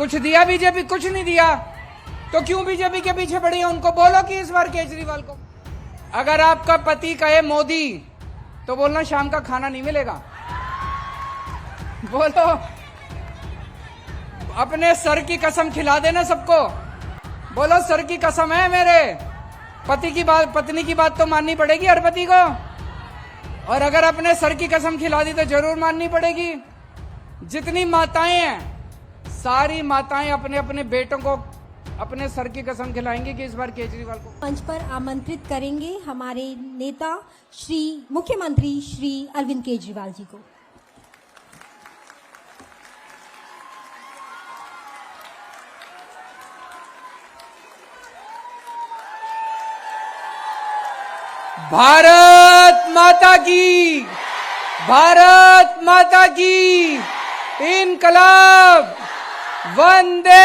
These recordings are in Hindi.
कुछ दिया बीजेपी? कुछ नहीं दिया। तो क्यों बीजेपी के पीछे पड़ी है? उनको बोलो कि इस बार केजरीवाल को। अगर आपका पति कहे मोदी तो बोलना शाम का खाना नहीं मिलेगा। बोलो, अपने सर की कसम खिला देना सबको। बोलो सर की कसम है, मेरे पति की बात, पत्नी की बात तो माननी पड़ेगी हर पति को। और अगर अपने सर की कसम खिला दी तो जरूर माननी पड़ेगी। जितनी माताएं हैं सारी माताएं अपने अपने बेटों को अपने सर की कसम खिलाएंगी कि इस बार केजरीवाल को। मंच पर आमंत्रित करेंगे हमारे नेता श्री मुख्यमंत्री श्री अरविंद केजरीवाल जी को। भारत माता की, भारत माता की, इनकलाब, वंदे।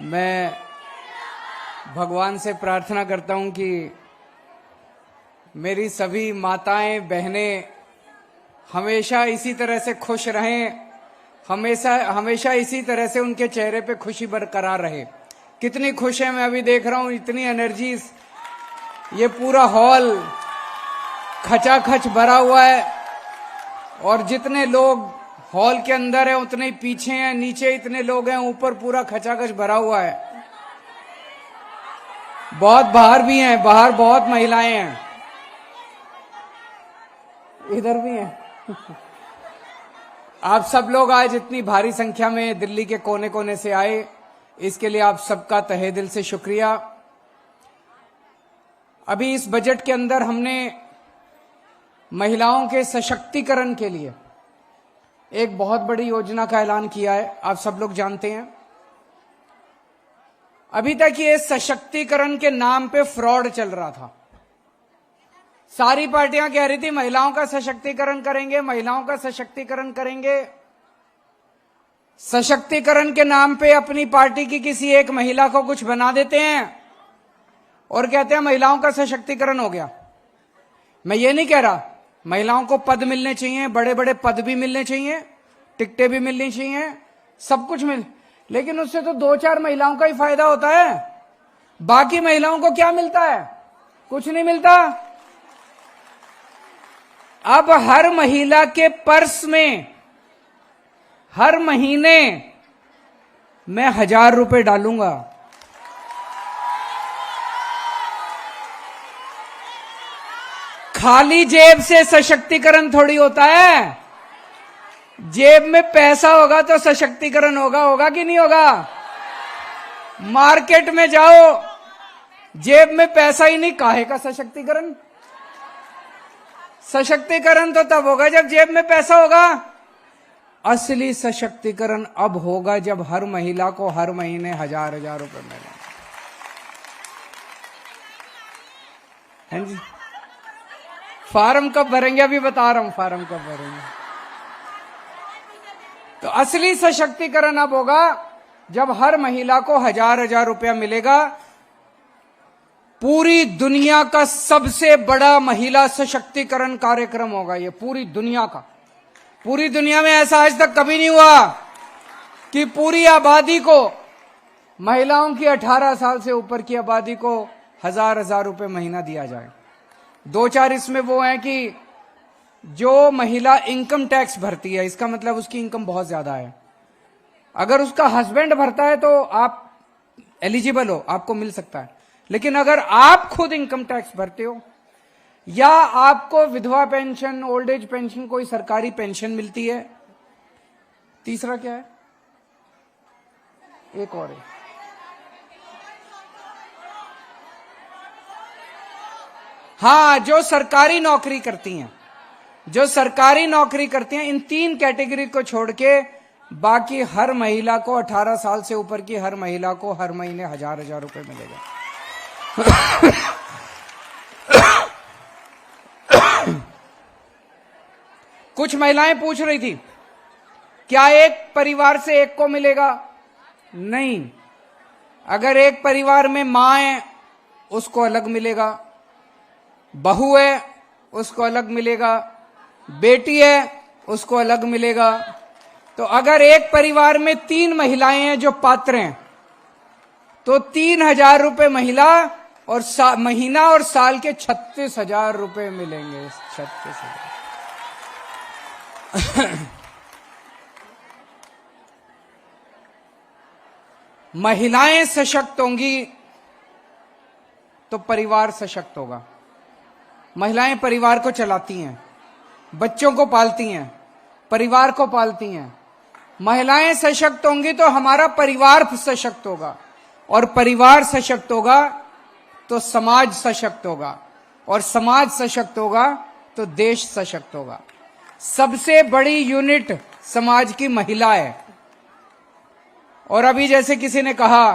मैं भगवान से प्रार्थना करता हूं कि मेरी सभी माताएं बहनें हमेशा इसी तरह से खुश रहें, हमेशा हमेशा इसी तरह से उनके चेहरे पे खुशी बरकरार रहे। कितनी खुश है, मैं अभी देख रहा हूं, इतनी एनर्जी, ये पूरा हॉल खचाखच भरा हुआ है। और जितने लोग हॉल के अंदर है उतने ही पीछे हैं, नीचे इतने लोग हैं, ऊपर पूरा खचाखच भरा हुआ है। बहुत बाहर भी हैं, बाहर बहुत महिलाएं हैं, इधर भी हैं। आप सब लोग आज इतनी भारी संख्या में दिल्ली के कोने कोने से आए, इसके लिए आप सबका तहे दिल से शुक्रिया। अभी इस बजट के अंदर हमने महिलाओं के सशक्तिकरण के लिए एक बहुत बड़ी योजना का ऐलान किया है, आप सब लोग जानते हैं। अभी तक ये सशक्तिकरण के नाम पे फ्रॉड चल रहा था। सारी पार्टियां कह रही थी महिलाओं का सशक्तिकरण करेंगे, महिलाओं का सशक्तिकरण करेंगे। सशक्तिकरण के नाम पे अपनी पार्टी की किसी एक महिला को कुछ बना देते हैं और कहते हैं महिलाओं का सशक्तिकरण हो गया। मैं ये नहीं कह रहा, महिलाओं को पद मिलने चाहिए, बड़े बड़े पद भी मिलने चाहिए, टिकटें भी मिलनी चाहिए, सब कुछ मिल, लेकिन उससे तो 2-4 महिलाओं का ही फायदा होता है। बाकी महिलाओं को क्या मिलता है? कुछ नहीं मिलता। अब हर महिला के पर्स में हर महीने मैं 1000 रुपए डालूंगा। खाली जेब से सशक्तिकरण थोड़ी होता है। जेब में पैसा होगा तो सशक्तिकरण होगा, होगा कि नहीं होगा? मार्केट में जाओ, जेब में पैसा ही नहीं, काहे का सशक्तिकरण? सशक्तिकरण तो तब होगा जब जेब में पैसा होगा। असली सशक्तिकरण अब होगा जब हर महिला को हर महीने 1000 रुपए मिलेंगे। हैं जी? फार्म कब भरेंगे? अभी बता रहा हूं फार्म कब भरेंगे। तो असली सशक्तिकरण अब होगा जब हर महिला को 1000 रुपया मिलेगा। पूरी दुनिया का सबसे बड़ा महिला सशक्तिकरण कार्यक्रम होगा ये, पूरी दुनिया का। पूरी दुनिया में ऐसा आज तक कभी नहीं हुआ कि पूरी आबादी को, महिलाओं की 18 साल से ऊपर की आबादी को 1000 रुपए महीना दिया जाए। 2-4 इसमें वो है कि जो महिला इनकम टैक्स भरती है, इसका मतलब उसकी इनकम बहुत ज्यादा है। अगर उसका हस्बैंड भरता है तो आप एलिजिबल हो, आपको मिल सकता है। लेकिन अगर आप खुद इनकम टैक्स भरते हो या आपको विधवा पेंशन, ओल्ड एज पेंशन, कोई सरकारी पेंशन मिलती है। तीसरा क्या है? एक और है, हाँ, जो सरकारी नौकरी करती हैं, जो सरकारी नौकरी करती हैं, इन 3 कैटेगरी को छोड़ के बाकी हर महिला को, 18 साल से ऊपर की हर महिला को हर महीने 1000 रुपए मिलेगा। कुछ महिलाएं पूछ रही थी क्या एक परिवार से एक को मिलेगा? नहीं, अगर एक परिवार में मां है उसको अलग मिलेगा, बहू है उसको अलग मिलेगा, बेटी है उसको अलग मिलेगा। तो अगर एक परिवार में 3 महिलाएं हैं जो पात्र हैं तो 3,000 रुपए महिला और महीना और साल के 36,000 रुपए मिलेंगे। 36,000। महिलाएं सशक्त होंगी तो परिवार सशक्त होगा। महिलाएं परिवार को चलाती हैं, बच्चों को पालती हैं, परिवार को पालती हैं। महिलाएं सशक्त होंगी तो हमारा परिवार सशक्त होगा, और परिवार सशक्त होगा तो समाज सशक्त होगा, और समाज सशक्त होगा तो देश सशक्त होगा। सबसे बड़ी यूनिट समाज की महिला है। और अभी जैसे किसी ने कहा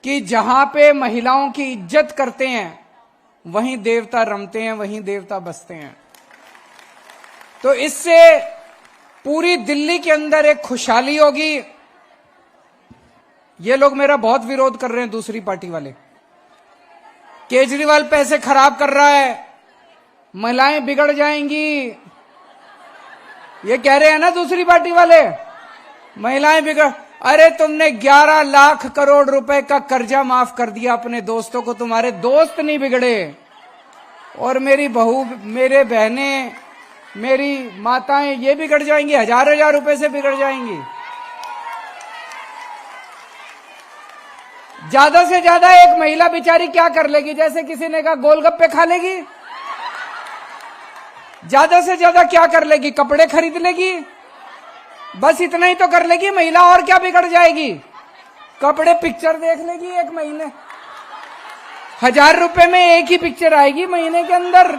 कि जहां पे महिलाओं की इज्जत करते हैं वहीं देवता रमते हैं, वहीं देवता बसते हैं। तो इससे पूरी दिल्ली के अंदर एक खुशहाली होगी। ये लोग मेरा बहुत विरोध कर रहे हैं, दूसरी पार्टी वाले। केजरीवाल पैसे खराब कर रहा है, महिलाएं बिगड़ जाएंगी, ये कह रहे हैं ना दूसरी पार्टी वाले, महिलाएं बिगड़। अरे तुमने 11 लाख करोड़ रुपए का कर्जा माफ कर दिया अपने दोस्तों को, तुम्हारे दोस्त नहीं बिगड़े। और मेरी बहू, मेरे बहनें, मेरी माताएं ये बिगड़ जाएंगी, हजार रुपए से बिगड़ जाएंगी। ज्यादा से ज्यादा एक महिला बेचारी क्या कर लेगी? जैसे किसी ने कहा गोलगप्पे खा लेगी। ज्यादा से ज्यादा क्या कर लेगी? कपड़े खरीद लेगी, बस इतना ही तो कर लेगी महिला। और क्या बिगड़ जाएगी? कपड़े, पिक्चर देख लेगी एक महीने, 1000 रुपए में एक ही पिक्चर आएगी महीने के अंदर।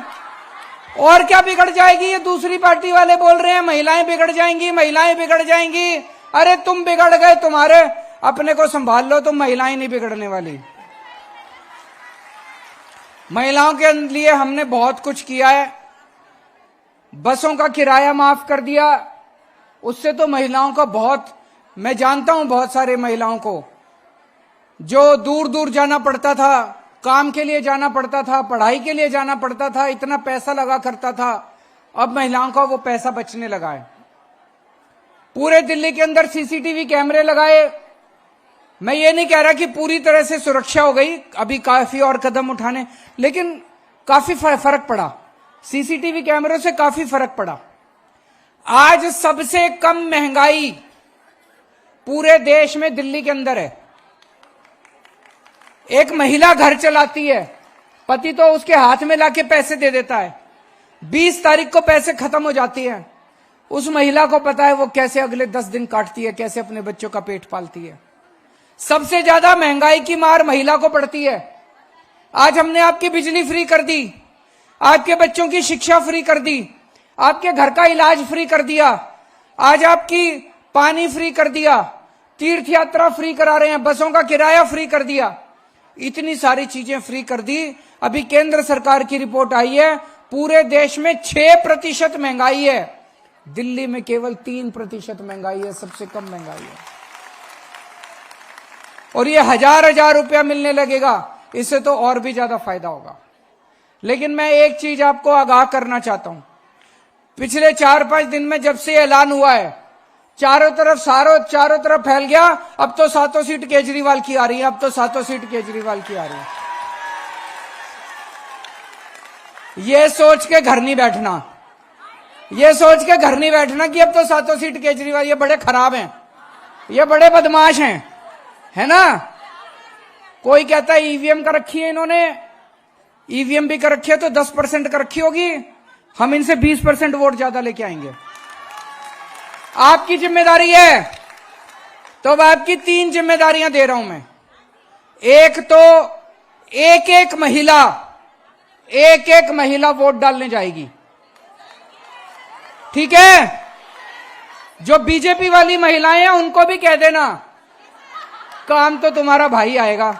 और क्या बिगड़ जाएगी? ये दूसरी पार्टी वाले बोल रहे हैं महिलाएं बिगड़ जाएंगी, महिलाएं बिगड़ जाएंगी। अरे तुम बिगड़ गए, तुम्हारे अपने को संभाल लो, तुम महिलाएं नहीं बिगड़ने वाली। महिलाओं के लिए हमने बहुत कुछ किया है। बसों का किराया माफ कर दिया, उससे तो महिलाओं का बहुत, मैं जानता हूं बहुत सारे महिलाओं को जो दूर दूर जाना पड़ता था, काम के लिए जाना पड़ता था, पढ़ाई के लिए जाना पड़ता था, इतना पैसा लगा करता था। अब महिलाओं का वो पैसा बचने लगा है। पूरे दिल्ली के अंदर सीसीटीवी कैमरे लगाए। मैं ये नहीं कह रहा कि पूरी तरह से सुरक्षा हो गई, अभी काफी और कदम उठाने, लेकिन काफी फर्क पड़ा। सीसीटीवी कैमरों से काफी फर्क पड़ा। आज सबसे कम महंगाई पूरे देश में दिल्ली के अंदर है। एक महिला घर चलाती है, पति तो उसके हाथ में लाके पैसे दे देता है, 20 तारीख को पैसे खत्म हो जाती है। उस महिला को पता है वो कैसे अगले 10 दिन काटती है, कैसे अपने बच्चों का पेट पालती है। सबसे ज्यादा महंगाई की मार महिला को पड़ती है। आज हमने आपकी बिजली फ्री कर दी, आपके बच्चों की शिक्षा फ्री कर दी, आपके घर का इलाज फ्री कर दिया, आज आपकी पानी फ्री कर दिया, तीर्थ यात्रा फ्री करा रहे हैं, बसों का किराया फ्री कर दिया, इतनी सारी चीजें फ्री कर दी। अभी केंद्र सरकार की रिपोर्ट आई है, पूरे देश में 6% महंगाई है, दिल्ली में केवल 3% महंगाई है, सबसे कम महंगाई है। और ये हजार रुपया मिलने लगेगा, इससे तो और भी ज्यादा फायदा होगा। लेकिन मैं एक चीज आपको आगाह करना चाहता हूं, पिछले 4-5 दिन में जब से ऐलान हुआ है, चारों तरफ फैल गया, अब तो 7 सीट केजरीवाल की आ रही है, अब तो 7 सीट केजरीवाल की आ रही है। ये सोच के घर नहीं बैठना, ये सोच के घर नहीं बैठना कि अब तो 7 सीट केजरीवाल, ये बड़े खराब हैं, ये बड़े बदमाश हैं, है ना। कोई कहता है ईवीएम कर रखी है इन्होंने, ईवीएम भी कर रखी है तो 10% कर रखी होगी, हम इनसे 20% वोट ज्यादा लेके आएंगे। आपकी जिम्मेदारी है, तो अब आपकी 3 जिम्मेदारियां दे रहा हूं मैं। एक तो एक महिला वोट डालने जाएगी, ठीक है। जो बीजेपी वाली महिलाएं हैं उनको भी कह देना, काम तो तुम्हारा भाई आएगा,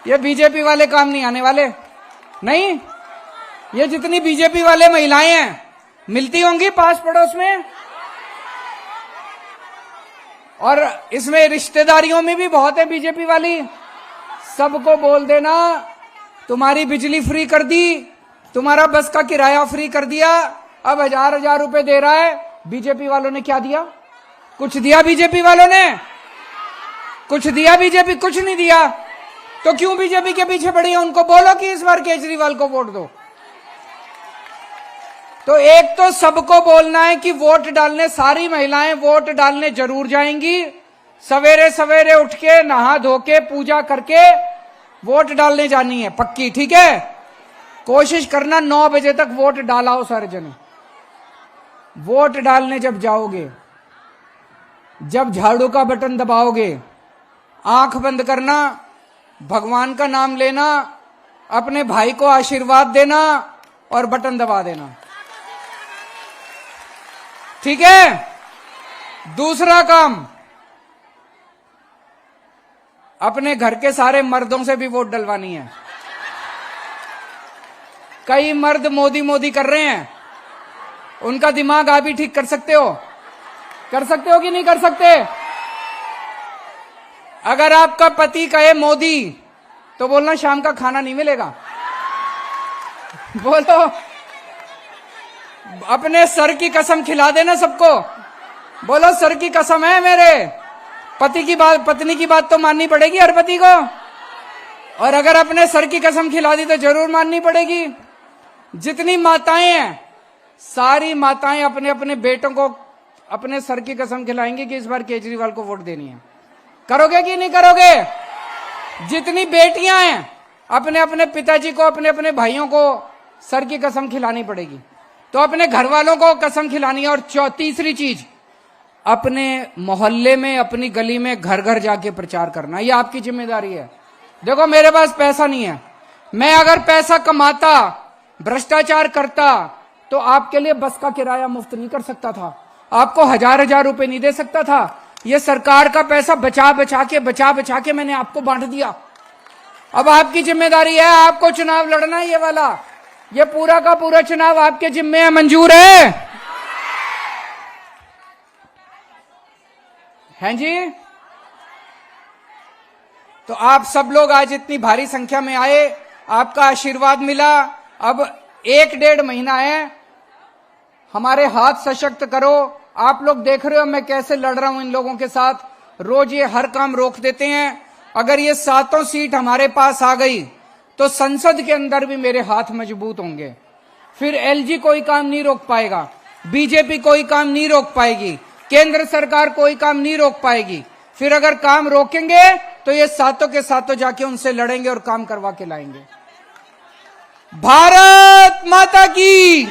ये बीजेपी वाले काम नहीं आने वाले। नहीं, ये जितनी बीजेपी वाले महिलाएं हैं मिलती होंगी पास पड़ोस में, और इसमें रिश्तेदारियों में भी बहुत है बीजेपी वाली। सबको बोल देना तुम्हारी बिजली फ्री कर दी, तुम्हारा बस का किराया फ्री कर दिया, अब 1000 रुपए दे रहा है। बीजेपी वालों ने क्या दिया? कुछ दिया बीजेपी वालों ने? कुछ दिया बीजेपी? कुछ नहीं दिया। तो क्यों बीजेपी के पीछे पड़ी है? उनको बोलो कि इस बार केजरीवाल को वोट दो। तो एक तो सबको बोलना है कि वोट डालने, सारी महिलाएं वोट डालने जरूर जाएंगी। सवेरे सवेरे उठ के नहा धो के पूजा करके वोट डालने जानी है, पक्की, ठीक है? कोशिश करना 9 बजे तक वोट डालाओ सारे जने। वोट डालने जब जाओगे, जब झाड़ू का बटन दबाओगे, आंख बंद करना, भगवान का नाम लेना, अपने भाई को आशीर्वाद देना और बटन दबा देना, ठीक है? दूसरा काम, अपने घर के सारे मर्दों से भी वोट डलवानी है। कई मर्द मोदी मोदी कर रहे हैं, उनका दिमाग आप ही ठीक कर सकते हो। कर सकते हो कि नहीं कर सकते? अगर आपका पति कहे मोदी, तो बोलना शाम का खाना नहीं मिलेगा। बोलो, अपने सर की कसम खिला देना सबको। बोलो, सर की कसम है मेरे। पति की बात, पत्नी की बात तो माननी पड़ेगी हर पति को, और अगर अपने सर की कसम खिला दी तो जरूर माननी पड़ेगी। जितनी माताएं हैं, सारी माताएं अपने अपने बेटों को अपने सर की कसम खिलाएंगी कि इस बार केजरीवाल को वोट देनी है। करोगे कि नहीं करोगे? जितनी बेटियां हैं, अपने अपने पिताजी को, अपने अपने भाइयों को सर की कसम खिलानी पड़ेगी। तो अपने घर वालों को कसम खिलानी है। और तीसरी चीज, अपने मोहल्ले में, अपनी गली में, घर घर जाके प्रचार करना, ये आपकी जिम्मेदारी है। देखो, मेरे पास पैसा नहीं है, मैं अगर पैसा कमाता, भ्रष्टाचार करता, तो आपके लिए बस का किराया मुफ्त नहीं कर सकता था, आपको 1000 रुपए नहीं दे सकता था। ये सरकार का पैसा बचा बचा के मैंने आपको बांट दिया। अब आपकी जिम्मेदारी है, आपको चुनाव लड़ना है। ये वाला, ये पूरा का पूरा चुनाव आपके जिम्मे है। मंजूर है? हैं जी? तो आप सब लोग आज इतनी भारी संख्या में आए, आपका आशीर्वाद मिला। अब 1-1.5 महीना है, हमारे हाथ सशक्त करो। आप लोग देख रहे हो मैं कैसे लड़ रहा हूं इन लोगों के साथ। रोज ये हर काम रोक देते हैं। अगर ये 7 सीट हमारे पास आ गई तो संसद के अंदर भी मेरे हाथ मजबूत होंगे। फिर एलजी कोई काम नहीं रोक पाएगा, बीजेपी कोई काम नहीं रोक पाएगी, केंद्र सरकार कोई काम नहीं रोक पाएगी। फिर अगर काम रोकेंगे तो ये 7 के 7 जाके उनसे लड़ेंगे और काम करवा के लाएंगे। भारत माता की।